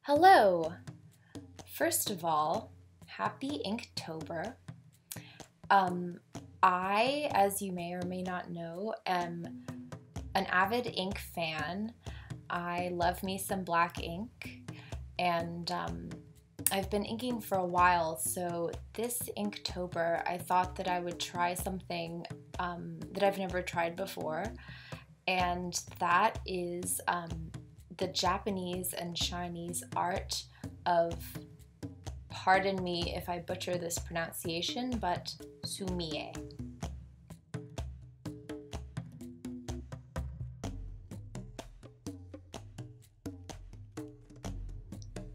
Hello! First of all, happy Inktober. I, as you may or may not know, am an avid ink fan. I love me some black ink, and I've been inking for a while, so this Inktober I thought that I would try something that I've never tried before, and that is the Japanese and Chinese art of, pardon me if I butcher this pronunciation, but Sumi-e.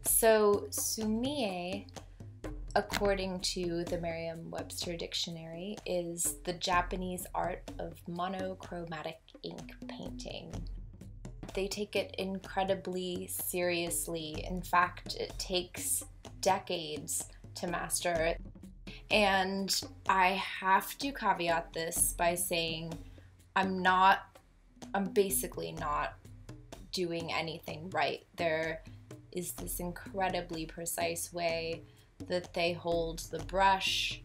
So Sumi-e, according to the Merriam-Webster dictionary, is the Japanese art of monochromatic ink painting. They take it incredibly seriously. In fact, it takes decades to master it. And I have to caveat this by saying I'm basically not doing anything right. There is this incredibly precise way that they hold the brush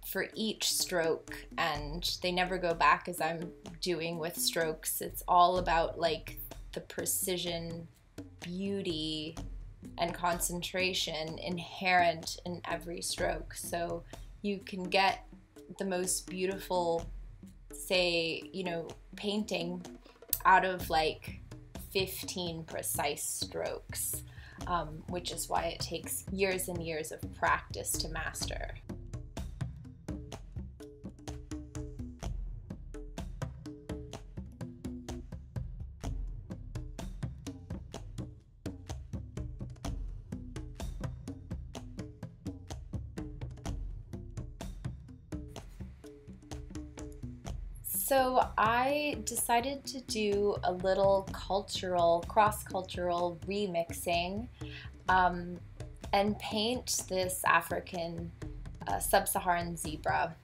for each stroke, and they never go back as I'm doing with strokes. It's all about like the precision, beauty, and concentration inherent in every stroke. So you can get the most beautiful, say, painting out of like 15 precise strokes, which is why it takes years and years of practice to master. So I decided to do a little cross-cultural remixing and paint this African sub-Saharan zebra.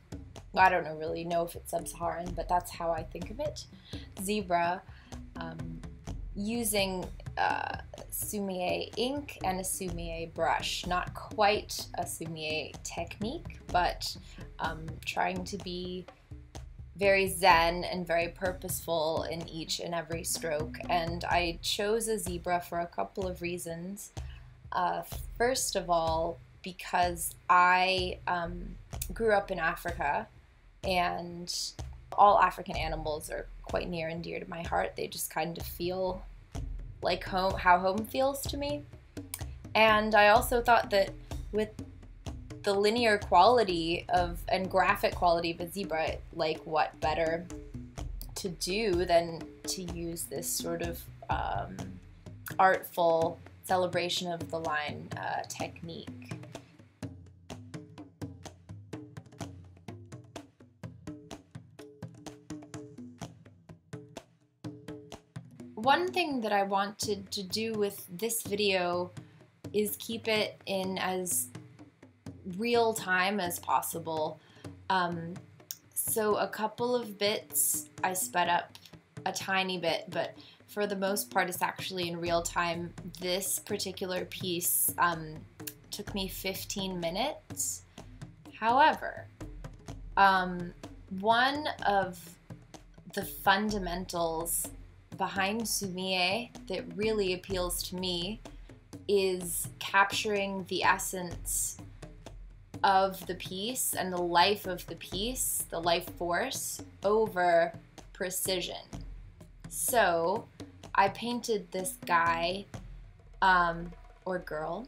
Well, I don't really know if it's sub-Saharan, but that's how I think of it. Zebra, using Sumi-e ink and a Sumi-e brush. Not quite a Sumi-e technique, but trying to be very zen and very purposeful in each and every stroke. And I chose a zebra for a couple of reasons. First of all, because I grew up in Africa, and all African animals are quite near and dear to my heart. They just kind of feel like home, how home feels to me. And I also thought that with the linear quality and graphic quality of a zebra, like what better to do than to use this sort of artful celebration of the line technique. One thing that I wanted to do with this video is keep it in as real time as possible. So a couple of bits I sped up a tiny bit, but for the most part it's actually in real time. This particular piece took me 15 minutes. However, one of the fundamentals behind Sumi-e that really appeals to me is capturing the essence of the piece and the life of the piece, the life force, over precision. So I painted this guy or girl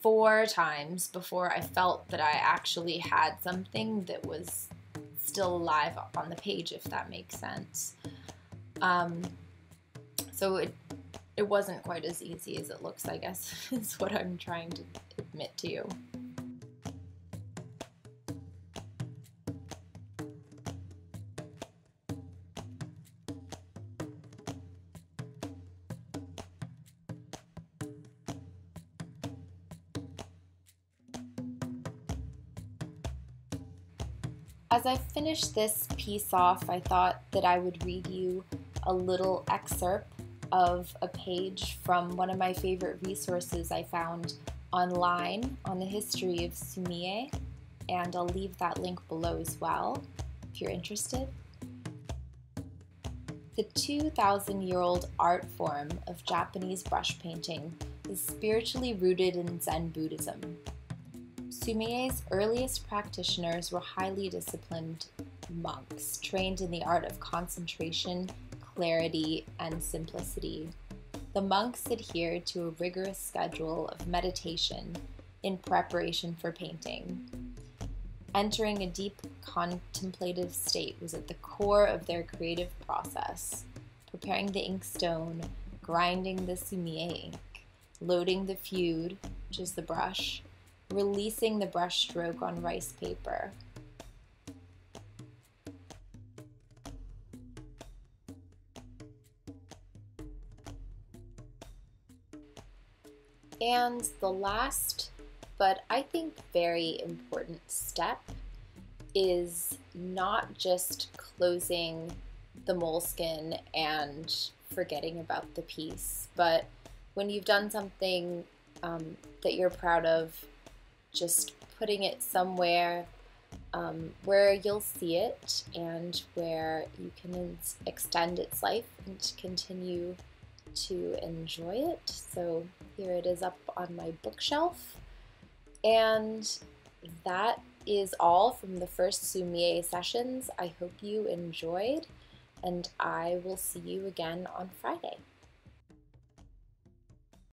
4 times before I felt that I actually had something that was still alive on the page, if that makes sense. So it wasn't quite as easy as it looks, I guess, is what I'm trying to admit to you. As I finished this piece off, I thought that I would read you a little excerpt of a page from one of my favorite resources I found online on the history of Sumi-e, and I'll leave that link below as well if you're interested. The 2,000-year-old art form of Japanese brush painting is spiritually rooted in Zen Buddhism. Sumi-e's earliest practitioners were highly disciplined monks, trained in the art of concentration, clarity, and simplicity. The monks adhered to a rigorous schedule of meditation in preparation for painting. Entering a deep contemplative state was at the core of their creative process, preparing the inkstone, grinding the Sumi-e ink, loading the fude, which is the brush, releasing the brush stroke on rice paper. And the last, but I think very important step is not just closing the moleskin and forgetting about the piece, but when you've done something that you're proud of, just putting it somewhere where you'll see it and where you can extend its life and continue to enjoy it. So here it is up on my bookshelf. And that is all from the first Sumi-e sessions. I hope you enjoyed, and I will see you again on Friday.